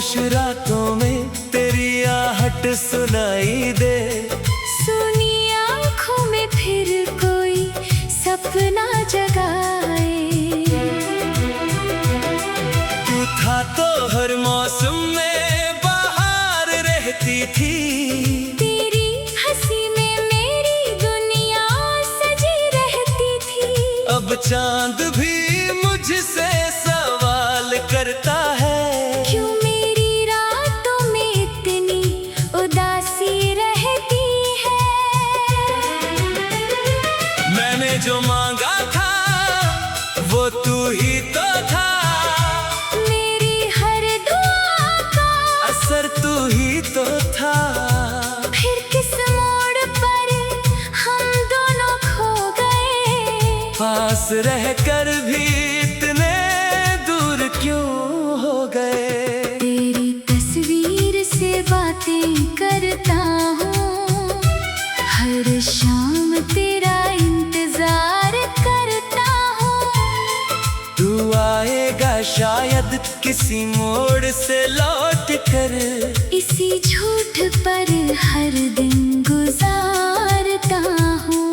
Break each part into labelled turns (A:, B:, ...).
A: खामोश रातों में तेरी आहट सुनाई दे।
B: सुनी आँखों में फिर कोई सपना जगाए।
A: तू था तो हर मौसम में बाहर रहती थी।
B: तेरी हंसी में मेरी दुनिया सजी रहती थी।
A: अब चांद भी मुझसे सवाल करता है,
B: क्यों मेरी रातों में इतनी उदासी रहती है।
A: मैंने जो मांगा था वो तू ही तो था।
B: मेरी हर दुआ का
A: असर तू ही तो था।
B: फिर किस मोड़ पर हम दोनों खो गए।
A: पास रहकर भी इतने दूर क्यों हो गए।
B: तेरी तस्वीर से बातें करता हूँ, हर शाम तेरा इंतजार करता हूँ।
A: तू आएगा शायद किसी मोड़ से लौट कर।
B: इसी झूठ पर हर दिन गुजारता हूँ।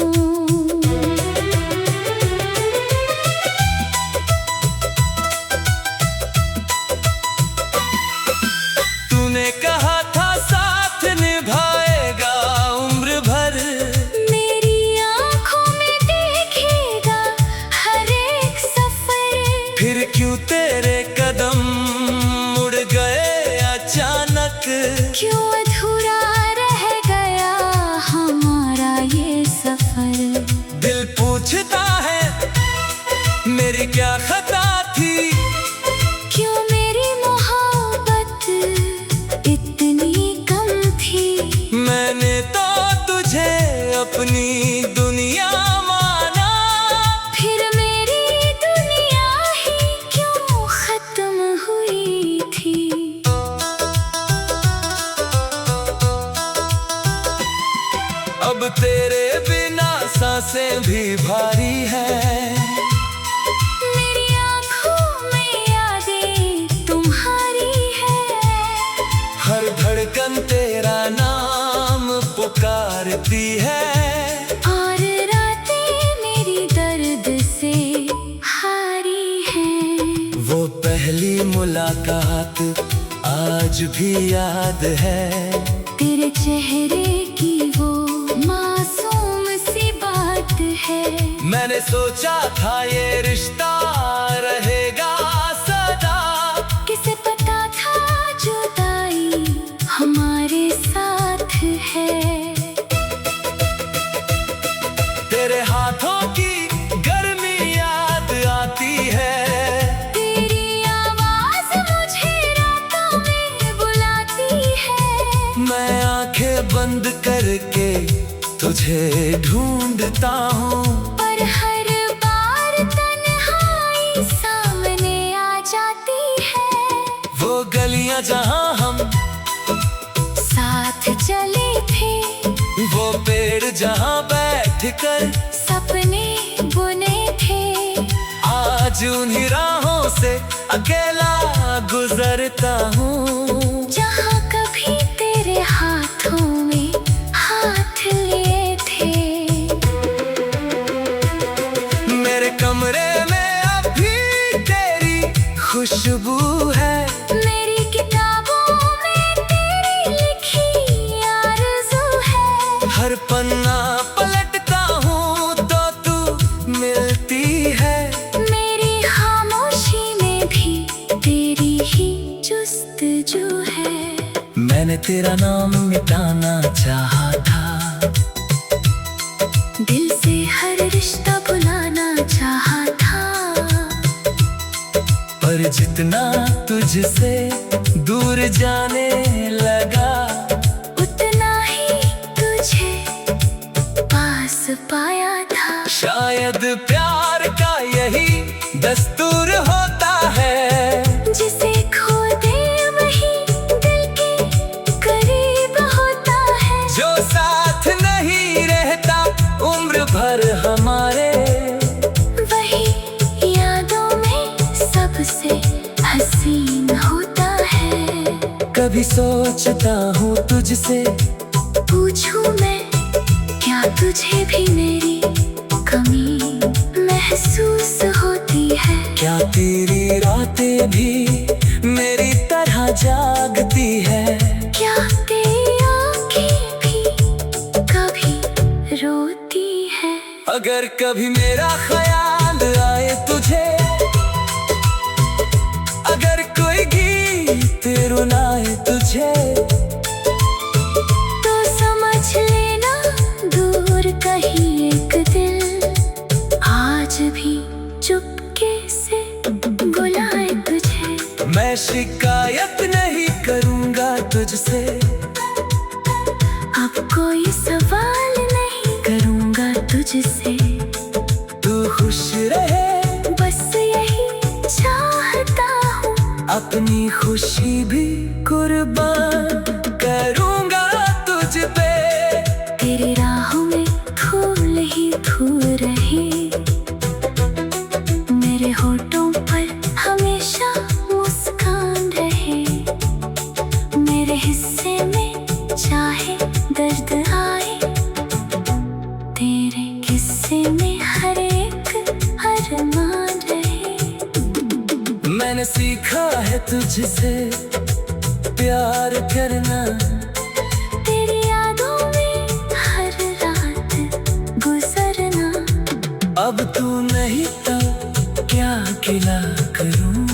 A: तूने कहा था साथ निभाएगा उम्र भर।
B: मेरी आँखों में देखेगा हर एक सफर।
A: फिर क्यों तेरे कदम मुड़ गए अचानक।
B: क्यों अधूरा रह गया हमारा ये सफर।
A: दिल पूछता है मेरी क्या खता थी।
B: क्यों मेरी मोहब्बत इतनी कम थी।
A: मैंने तो तुझे अपनी दुनिया माना।
B: फिर मेरी दुनिया ही क्यों खत्म हुई थी।
A: अब तेरे बिना सांसें भी भारी है।
B: मेरी आँखों में यादें तुम्हारी है।
A: हर धड़कन तेरा नाम पुकारती है।
B: और रातें मेरी दर्द से हारी हैं।
A: वो पहली मुलाकात आज भी याद है।
B: तेरे चेहरे की वो मासूम सी बात है।
A: मैंने सोचा था ये रिश्ता रहेगा सदा।
B: किसे पता था जुदाई हमारे साथ है।
A: तेरे हाथों की गर्मी याद आती है।
B: तेरी आवाज मुझे रातों में बुलाती है।
A: मैं आंखें बंद करके तुझे ढूंढता हूँ।
B: पर हर बार तन्हाई सामने आ जाती है।
A: वो गलियां जहाँ हम
B: साथ चले थे,
A: वो पेड़ जहाँ बैठकर
B: सपने बुने थे।
A: आज उन्हीं राहों से अकेला गुजरता हूँ।
B: जहाँ कभी तेरे हाथों में हाथ लिए थे।
A: मेरे कमरे में अभी तेरी खुशबू है।
B: मेरी किताबों में तेरी लिखी आरज़ू है।
A: हर पन्ना पलटता हूँ तो तू मिलती है।
B: मेरी खामोशी में भी तेरी ही जुस्तजू है।
A: मैंने तेरा नाम मिटाना चाहा था।
B: दिल से हर रिश्ता भुलाना चाहा था।
A: पर जितना तुझसे दूर जाने लगा,
B: उतना ही तुझे पास पाया था।
A: शायद प्यार का यही दस्तूर होता है।
B: जिसे खो दे वही दिल के करीब होता है।
A: जो साथ नहीं रहता उम्र भर हमारे,
B: वही यादों में सबसे हसीन होता है।
A: कभी सोचता हूँ तुझसे,
B: पूछूं मैं क्या तुझे भी मेरी कमी महसूस होती है?
A: क्या तेरी रातें भी मेरी तरह जागती है?
B: क्या तेरी आँखें भी कभी रोती है?
A: अगर कभी मेरा ख्याल आए तुझे, अगर कोई गीत रुलाए तुझे,
B: तो समझ लेना दूर कहीं एक दिल आज भी चुपके से बुलाए तुझे।
A: मैं शिकायत नहीं करूँगा तुझसे,
B: अब कोई सवाल नहीं करूँगा तुझसे।
A: तू खुश रहे
B: बस यही चाहता हूँ,
A: अपनी खुशी भी कुर्बान करूँगा तुझ पे।
B: तेरी राहों में फूल ही फूल रहे, मेरे होठों पर हमेशा मुस्कान रहे। मेरे हिस्से में चाहे दर्द आए, तेरे किस्से में हर एक अरमान रहे।
A: मैंने सीखा है तुझसे प्यार करना,
B: तेरी यादों में हर रात गुजरना।
A: अब तू नहीं तो क्या गिला करूं?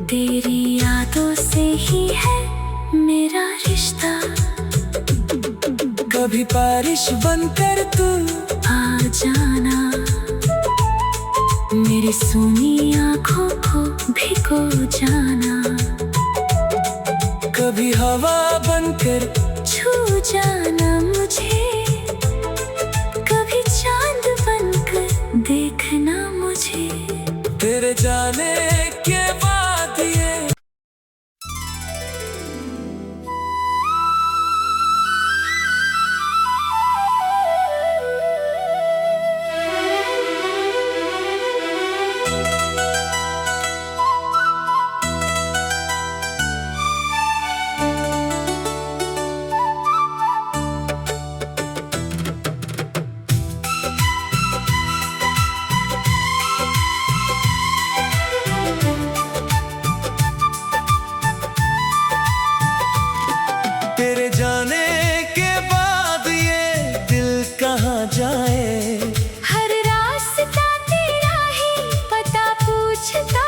B: तेरी यादों से ही है मेरा रिश्ता,
A: कभी बारिश बनकर तू
B: आ जाना। मेरी सूनी आँखों को भिगो जाना,
A: कभी हवा बनकर
B: छू जाना मुझे, कभी चांद बनकर देखना मुझे।
A: तेरे जाने के बाद ये तेरे जाने के बाद ये दिल कहाँ जाए?
B: हर रास्ता तेरा ही पता पूछता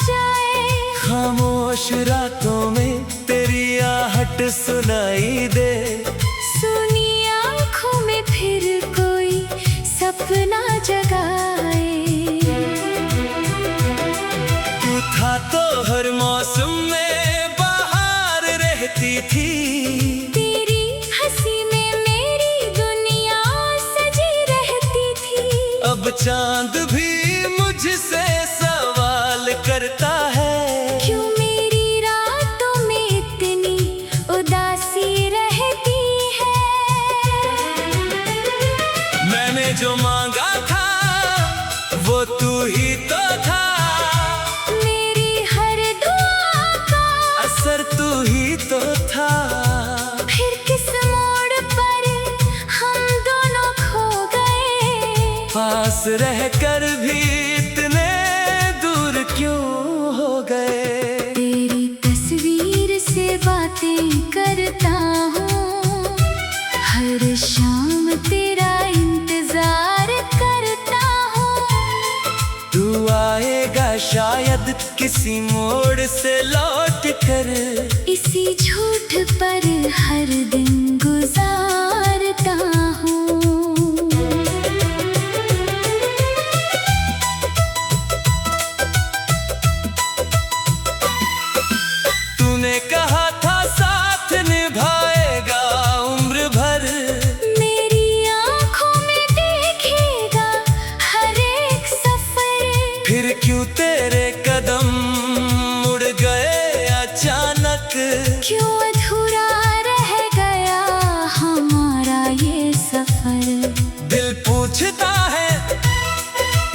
B: जाए।
A: खामोश रातों में तेरी आहट सुनाई दे,
B: सुनी आँखों में फिर कोई सपना जगाए।
A: तू था तो हर मौसम में बाहर रहती थी,
B: तेरी हंसी में मेरी दुनिया सजी रहती थी।
A: अब चांद भी मुझसे सवाल करता है,
B: क्यों मेरी रातों में इतनी उदासी रहती है?
A: मैंने जो मांगा था वो तू ही तो था,
B: मेरी हर दुआ का
A: असर तू ही तो था।
B: फिर किस मोड़ पर हम दोनों खो गए?
A: पास रहकर भी इतने दूर क्यों हो गए?
B: तेरी तस्वीर से बातें करता हूँ, हर शाम तेरा इंतजार करता हूँ।
A: तू आएगा शायद किसी मोड़ से लौट कर,
B: इसी झूठ पर हर दिन गुजारता हूँ।
A: तूने कहा था साथ निभाएगा उम्र भर,
B: मेरी आँखों में देखेगा हर एक सफर।
A: फिर क्यों तेरे कदम मुड़ गए अचानक?
B: क्यों अधूरा रह गया हमारा ये सफर?
A: दिल पूछता है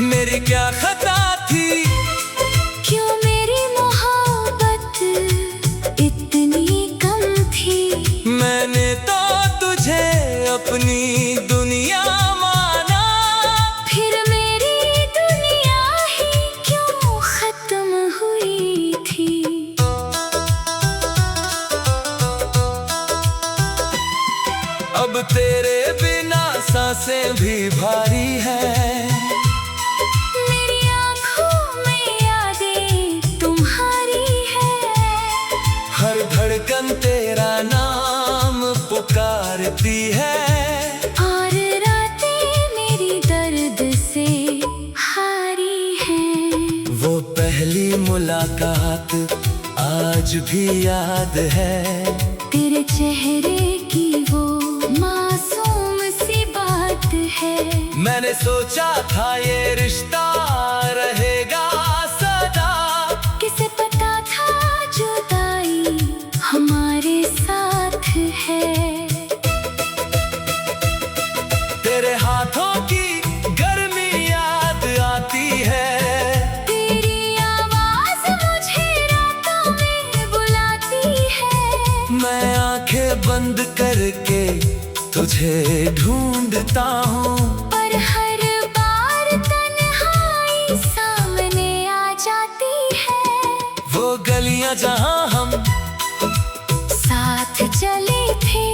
A: मेरी क्या खता थी,
B: क्यों मेरी मोहब्बत
A: अब तेरे बिना सांसें भी भारी है।
B: मेरी आँखों में यादें तुम्हारी है।
A: हर धड़कन तेरा नाम पुकारती है।
B: और रातें मेरी दर्द से हारी हैं।
A: वो पहली मुलाकात आज भी याद है।
B: तेरे चेहरे की वो मासूम सी बात है।
A: मैंने सोचा था ये रिश्ता रहेगा सदा।
B: किसे पता था जुदाई हमारे साथ है।
A: तेरे हाथों की गर्मी याद आती है।
B: तेरी आवाज मुझे रातों में बुलाती है।
A: मैं आंखें बंद करके तुझे ढूंढता हूँ।
B: पर हर बार तन्हाई सामने आ जाती है।
A: वो गलियां जहाँ हम
B: साथ चले थे।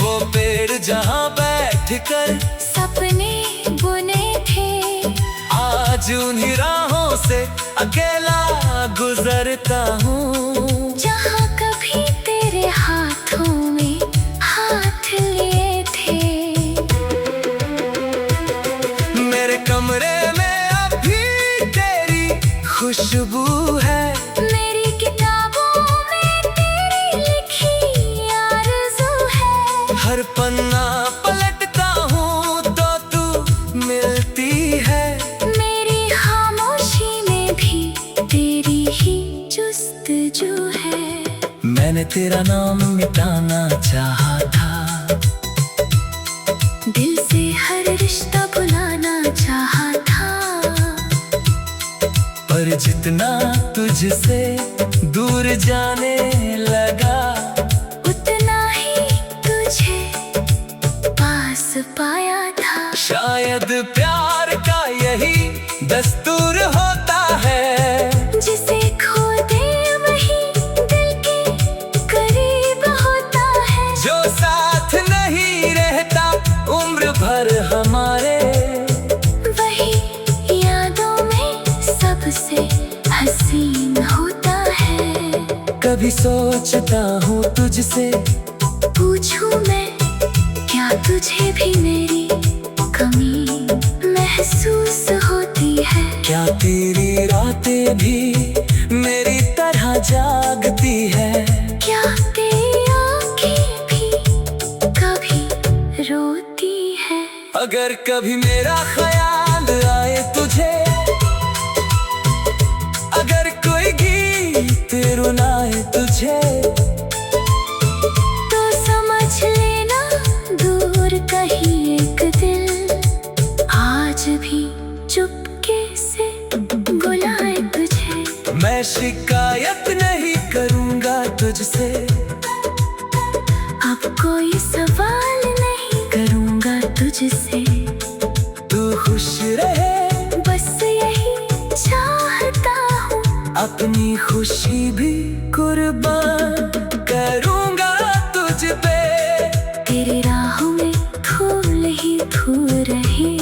A: वो पेड़ जहाँ बैठकर
B: सपने बुने थे।
A: आज उन्हीं राहों से अकेला गुजरता हूँ।
B: जहाँ कभी तेरे हाथों में हाथ लिए थे।
A: मेरे कमरे में अभी तेरी खुशबू है।
B: मेरी किताबों में तेरी लिखी आरज़ू है।
A: हर पन्ना पलटता हूँ तो तू मिलती है।
B: मेरी खामोशी में भी तेरी ही जुस्तजू है।
A: मैंने तेरा नाम मिटाना चाहा था।
B: दिल से हर रिश्ता भुलाना चाहा था।
A: पर जितना तुझसे दूर जाने लगा,
B: उतना ही तुझे पास पाया था।
A: शायद प्यार का यही दस्तूर होता है।
B: जिसे खो दे वही दिल के करीब होता है।
A: जो साथ नहीं रहता उम्र भर हमारे,
B: वही यादों में सबसे हसीन होता है।
A: कभी सोचता हूँ तुझसे
B: पूछूं मैं क्या तुझे भी मेरी कमी महसूस होती है।
A: क्या तेरी रातें भी मेरी तरह जागती है।
B: क्या तेरी आँखें भी कभी रोती है।
A: अगर कभी मेरा ख्याल आए तुझे, अगर कोई गीत रुलाए तुझे,
B: तो समझ लेना दूर कहीं एक दिल आज भी चुपके से बुलाए तुझे।
A: मैं शिकायत नहीं करूँगा तुझसे।
B: अब कोई सवाल नहीं करूँगा तुझसे।
A: तू खुश रहे
B: बस यही चाहता हूँ।
A: अपनी खुशी भी कुर्बान करूँगा तुझ पे।
B: तेरी राहों में फूल ही फूल रहे।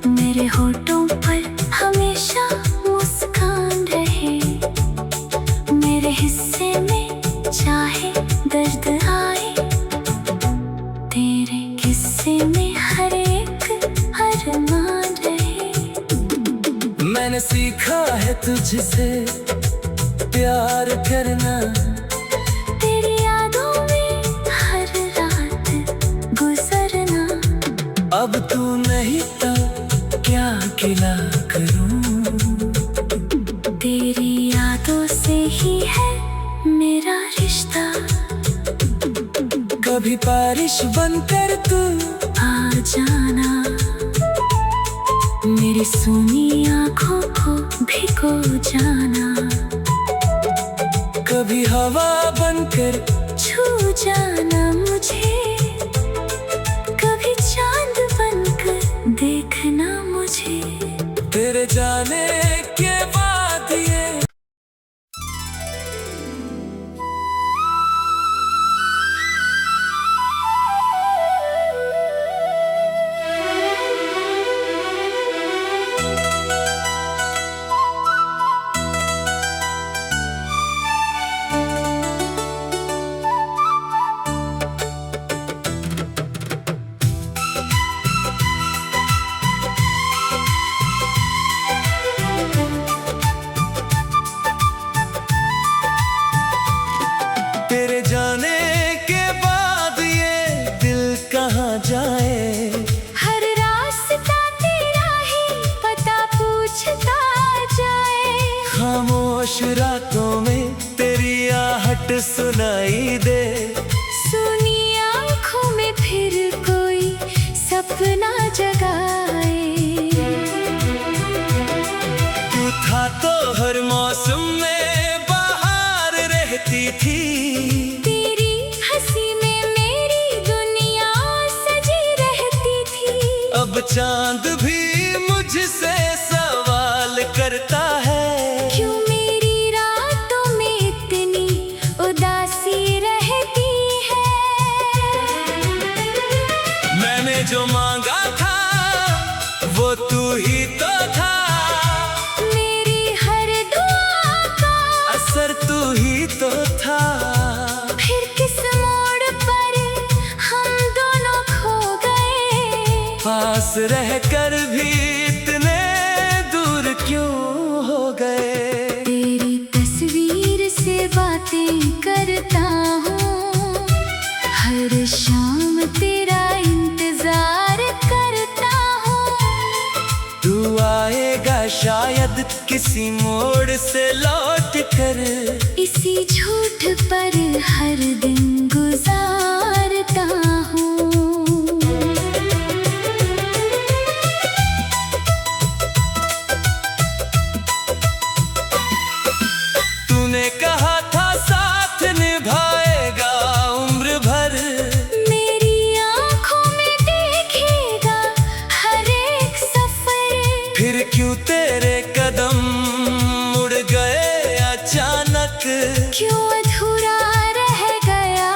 B: मेरे होठों पर हमेशा मुस्कान रहे। मेरे हिस्से में चाहे दर्द आए, तेरे किस्से में हर एक अरमान रहे।
A: मैंने सीखा है तुझसे प्यार करना।
B: तेरी यादों में हर रात गुजरना।
A: अब तू नहीं तो क्या गिला करूं।
B: तेरी यादों से ही है मेरा रिश्ता।
A: कभी बारिश बनकर तू
B: आ जाना। मेरी सूनी आँखों को भिगो जाना।
A: कभी हवा बनकर
B: छू जाना मुझे। कभी चांद बनकर देखना मुझे।
A: तेरे जाने के बाद ये थी।
B: तेरी हंसी में मेरी दुनिया सजी रहती थी।
A: अब चांद भी मुझसे सवाल करता है,
B: क्यों मेरी रातों में इतनी उदासी रहती है।
A: मैंने जो मांगा था वो तू ही तो था,
B: मेरी हर दुआ का
A: असर तू ही तो था।
B: फिर किस मोड़ पर हम दोनों खो गए।
A: पास रहकर भी इतने दूर क्यों हो गए।
B: तेरी तस्वीर से बातें करता हूँ, हर शाम तेरा इंतजार करता हूँ।
A: तू आएगा शायद किसी मोड़ से लौट कर,
B: इसी झूठ पर हर दिन गुजारता हूँ।
A: तूने कहा था साथ निभाएगा उम्र भर,
B: मेरी आँखों में देखेगा हर एक सफर।
A: फिर क्यों तेरे कदम मुड़ गए अचानक।
B: क्यों अधूरा रह गया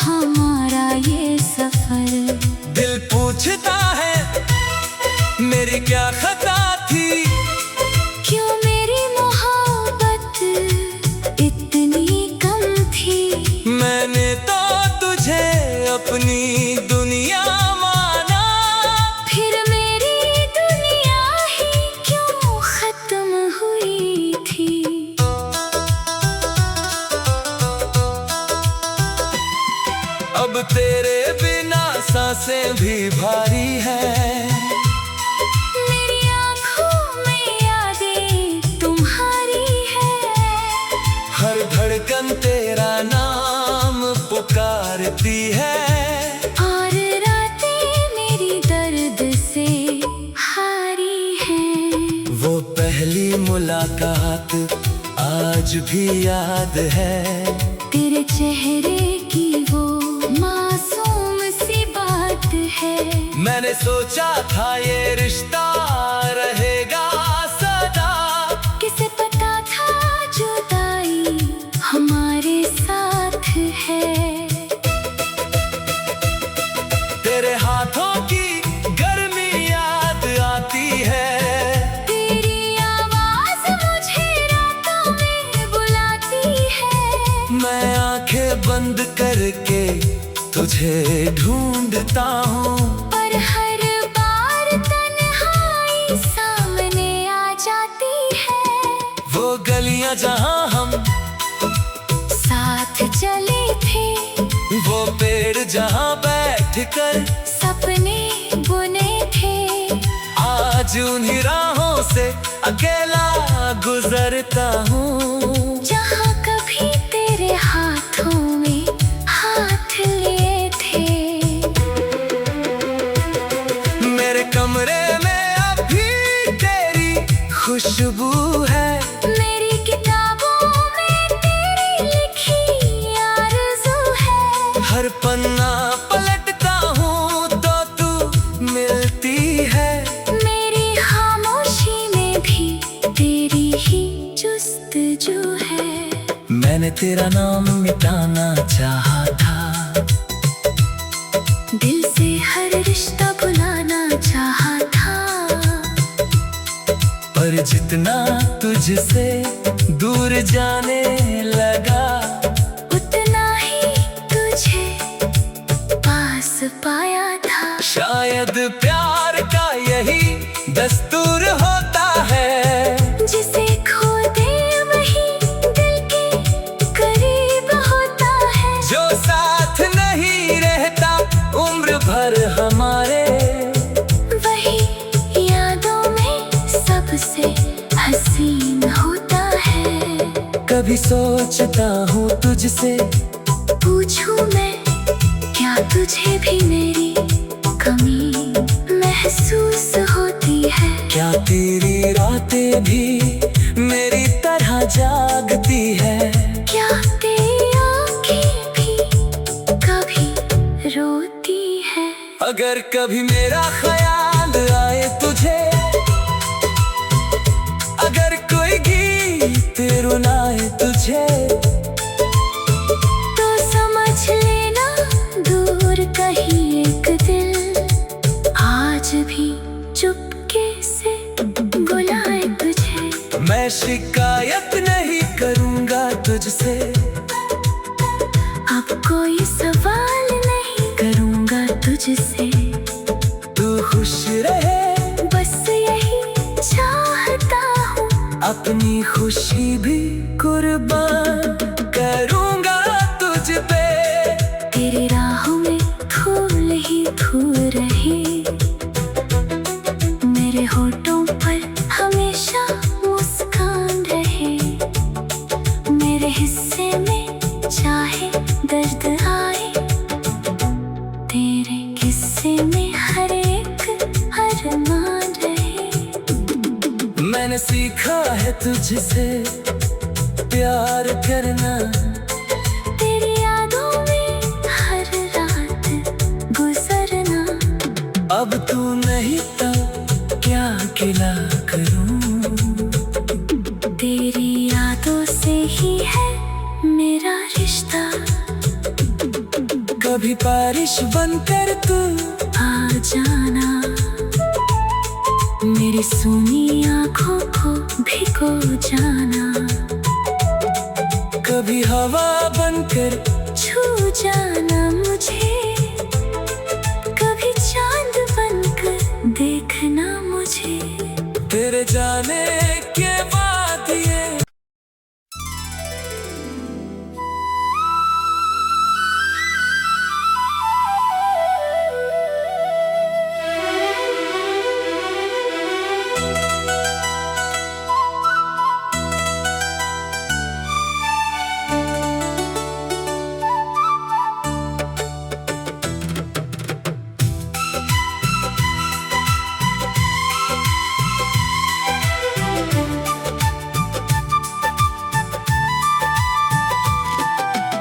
B: हमारा ये सफर।
A: दिल पूछता है मेरी क्या खता थी,
B: क्यों मेरी मोहब्बत इतनी कम थी।
A: मैंने तो तुझे अपनी दुनिया माना।
B: फिर मेरी दुनिया ही क्यों खत्म हुई थी।
A: अब तेरे बिना सांसें भी भारी है,
B: मेरी आँखों में यादें तुम्हारी है।
A: हर धड़कन तेरा नाम पुकारती है।
B: और रातें मेरी दर्द से हारी हैं।
A: वो पहली मुलाकात आज भी याद है,
B: तेरे चेहरे की वो मासूम सी बात है।
A: मैंने सोचा था ये रिश्ता रहेगा सदा।
B: किसे पता था जुदाई हमारे साथ है।
A: तेरे हाथों की गर्मी याद आती है,
B: तेरी आवाज मुझे रातों में बुलाती है।
A: मैं आंखें बंद करके तुझे ढूंढता हूँ,
B: पर हर बार तन्हाई सामने आ जाती है।
A: वो गलियां जहाँ हम
B: साथ चले थे,
A: वो पेड़ जहाँ बैठकर
B: सपने बुने थे।
A: आज उन्हीं राहों से अकेला गुजरता हूँ।
B: जहाँ कभी तेरे हाथों में हाथ लिए थे।
A: मेरे कमरे में अभी तेरी खुशबू है,
B: मेरी किताबों में तेरी लिखी आरज़ू है।
A: हर पन्ना पलटता हूँ तो तू मिलती है।
B: मेरी खामोशी में भी तेरी ही जुस्तजू है।
A: मैंने तेरा नाम मिटाना चाहा था,
B: दिल से हर रिश्ता भुलाना चाहा था।
A: पर जितना तुझसे दूर जाने लगा,
B: उतना ही तुझे पास पाया था।
A: शायद प्यार का यही दस्तूर होता है,
B: जिसे खो दे वही दिल के करीब होता है।
A: जो साथ नहीं रहता उम्र भर हमारे,
B: वही यादों में सबसे हसीन होता है।
A: कभी सोचता हूँ तुझसे,
B: पूछूं मैं क्या तुझे भी मेरी कमी महसूस होती है।
A: क्या तेरी रातें भी मेरी तरह जागती है।
B: क्या तेरी
A: अगर कभी मेरा ख्याल आए तुझे, अगर कोई गीत रुलाए तुझे,
B: तो समझ लेना दूर कहीं एक दिल आज भी चुपके से बुलाए तुझे।
A: मैं शिकायत नहीं करूंगा तुझसे,
B: अब कोई सवाल नहीं करूंगा तुझसे।
A: तू खुश रहे
B: बस यही चाहता हूँ,
A: अपनी खुशी भी कुर्बान करूंगा तुझ पे।
B: तेरी राहों में फूल ही फूल रहे, मेरे होठों पर हमेशा मुस्कान रहे, मेरे हिस्से में चाहे दर्द आए, तेरे किस्से में हर एक अरमान रहे।
A: मैंने सीखा है तुझसे प्यार करना,
B: तेरी यादों में हर रात गुजरना।
A: अब तू नहीं तो क्या गिला करूं,
B: तेरी यादों से ही है मेरा रिश्ता।
A: कभी बारिश बनकर तू
B: आ जाना, मेरी सूनी आँखों को भिगो जाना,
A: कभी हवा बनकर
B: छू जाना मुझे, कभी चांद बनकर देखना मुझे।
A: तेरे जाने के बाद ये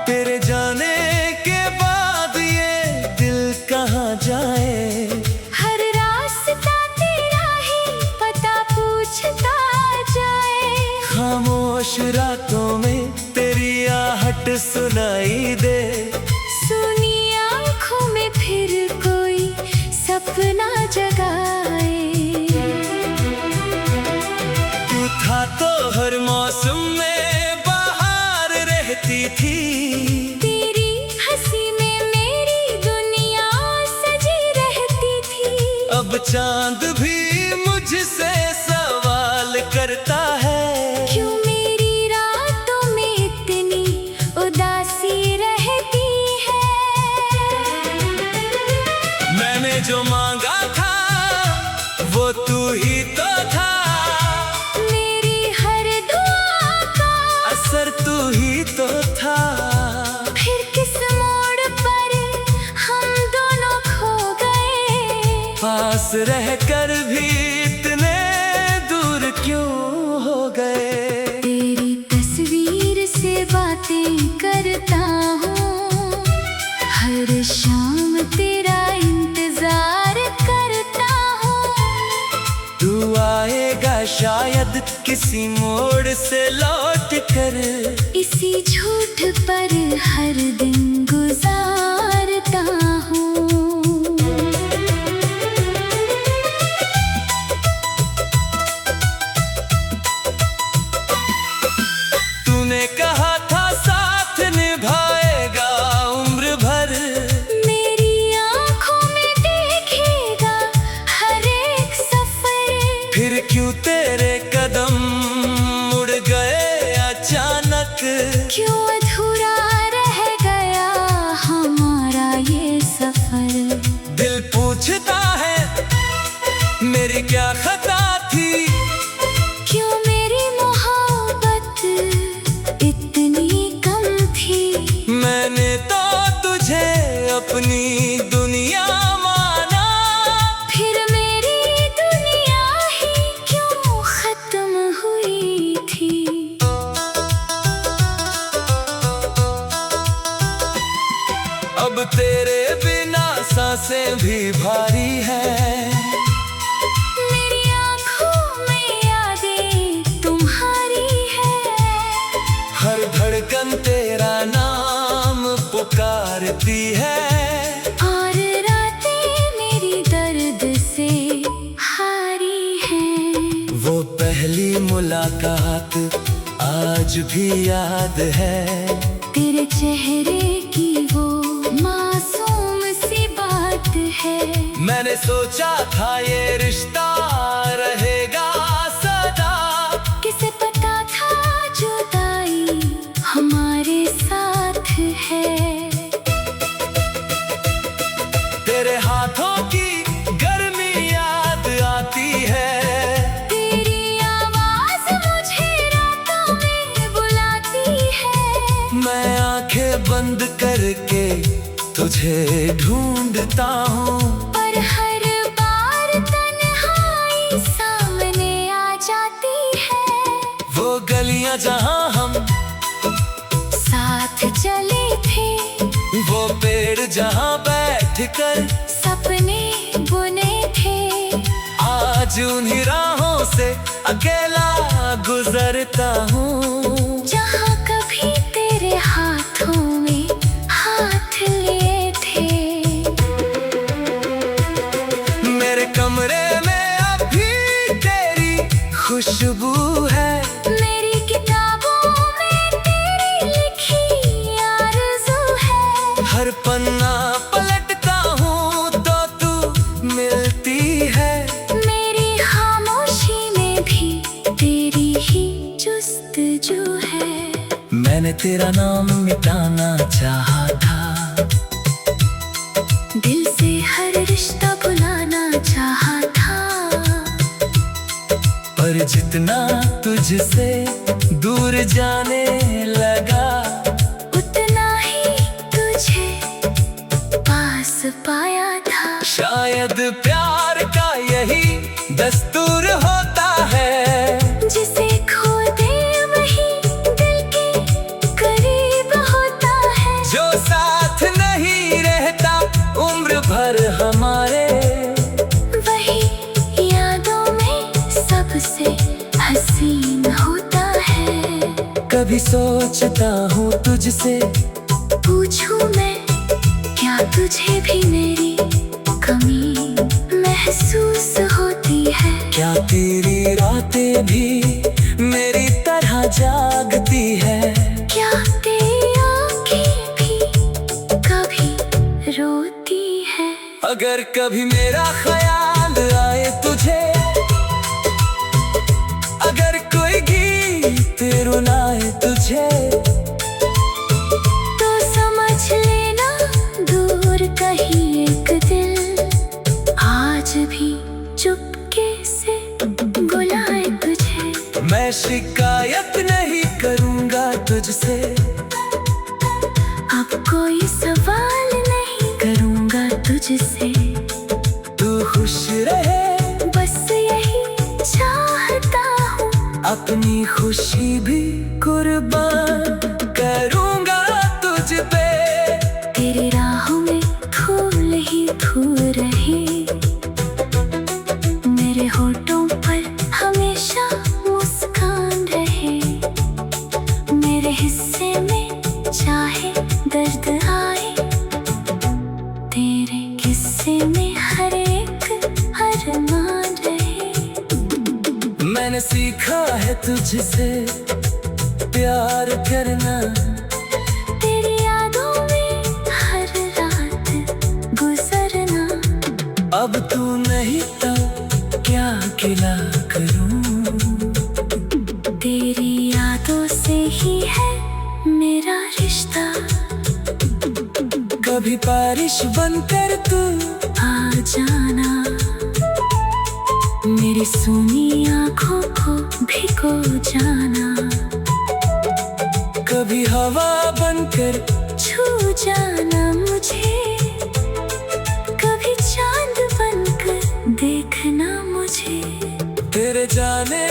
A: तेरे जाने के बाद ये दिल कहाँ जाए,
B: हर रास्ता तेरा ही पता पूछता जाए।
A: खामोश रातों में तेरी आहट सुनाई दे,
B: सुनी आँखों में फिर कोई सपना जगाए।
A: तू था तो हर मौसम में बाहर रहती थी,
B: तेरी हंसी में मेरी दुनिया सजी रहती थी।
A: अब चांद भी मुझसे सवाल करता है,
B: क्यों मेरी रातों में इतनी उदासी रहती है।
A: मैंने जो मांगा था वो तू ही तो था,
B: मेरी हर दुआ का
A: असर तू ही तो था।
B: फिर किस मोड़ पर हम दोनों खो गए,
A: पास रहकर भी इतने दूर क्यों हो गए।
B: तेरी तस्वीर से बातें करता हूँ, हर शाम तेरा इंतजार करता हूँ।
A: तू आएगा शायद किसी मोड़ से लौट कर,
B: इसी झूठ पर हर दिन गुजारता हूँ।
A: तूने कहा था साथ निभाएगा उम्र भर,
B: मेरी आँखों में देखेगा हर एक सफर।
A: फिर क्यों तेरे कदम मुड़ गए अचानक,
B: क्यों अधूरा रह गया हमारा ये सफर।
A: दिल पूछता है मेरी क्या खता थी,
B: क्यों मेरी मोहब्बत इतनी कम थी।
A: मैंने तो तुझे अपनी दुनिया माना,
B: फिर मेरी दुनिया ही क्यों खत्म हुई थी।
A: अब तेरे बिना सांसें भी भारी है।
B: मेरी आँखों में यादें तुम्हारी है।
A: हर धड़कन तेरा नाम पुकारती है।
B: और रातें मेरी दर्द से हारी हैं।
A: वो पहली मुलाकात आज भी याद है।
B: तेरे चेहरे की वो मासूम सी बात है।
A: मैंने सोचा था ये रिश्ता रहेगा सदा।
B: किसे पता था जुदाई हमारे साथ है।
A: तेरे हाथों की गर्मी याद आती है।
B: तेरी आवाज मुझे रातों में बुलाती है।
A: मैं आंखें बंद करके तुझे ढूंढता हूँ।
B: पर हर बार तन्हाई सामने आ जाती है।
A: वो गलियां जहाँ हम
B: साथ चले थे।
A: वो पेड़ जहाँ बैठकर
B: सपने बुने थे।
A: आज उन्हीं राहों से अकेला गुजरता हूँ।
B: जहाँ कभी तेरे हाथों में हाथ लिए थे।
A: मेरे कमरे में अभी तेरी खुशबू है।
B: मेरी किताबों में तेरी लिखी आरज़ू है।
A: हर पन्ना पलटता हूँ तो तू मिलती है।
B: मेरी खामोशी में भी तेरी ही जुस्तजू है।
A: मैंने तेरा नाम मिटाना चाहा था।
B: दिल से हर रिश्ता भुलाना चाहा था।
A: पर जितना तुझसे दूर जाने लगा,
B: उतना ही तुझे पास पाया था।
A: शायद प्यार का यही दस्तूर होता है।
B: जिसे खो दे वही दिल के करीब होता है।
A: जो साथ नहीं रहता उम्र भर हमारे,
B: वही यादों में सबसे हसीन होता है।
A: कभी सोचता हूँ तुझसे
B: पूछूं मैं क्या तुझे भी मेरी कमी महसूस होती है।
A: क्या तेरी रातें भी मेरी तरह जागती है।
B: क्या तेरी आँखें भी कभी रोती है।
A: अगर कभी मेरा ख्याल आए तुझे, अगर कोई गीत रुलाए तुझे,
B: तो समझ लेना दूर कहीं एक दिल आज भी चुपके से बुलाए तुझे।
A: मैं शिकायत नहीं करूँगा तुझसे।
B: अब कोई सवाल नहीं करूँगा तुझसे।
A: तू खुश रहे
B: बस यही चाहता हूँ।
A: अपनी खुशी भी कुर्बान करूँगा तुझ पे।
B: तेरी राहों में फूल ही फूल रहे। मेरे होठों पर हमेशा मुस्कान रहे। मेरे हिस्से में चाहे दर्द आए, तेरे किस्से में हर एक अरमान रहे।
A: मैंने सीखा है तुझसे प्यार करना।
B: तेरी यादों में हर रात गुजरना।
A: अब तू नहीं तो क्या गिला करूं।
B: तेरी यादों से ही है मेरा रिश्ता।
A: कभी बारिश बनकर तू
B: आ जाना। मेरी सूनी आँखों को भिगो जाना।
A: कभी हवा बनकर
B: छू जाना मुझे। कभी चांद बनकर देखना मुझे।
A: तेरे जाने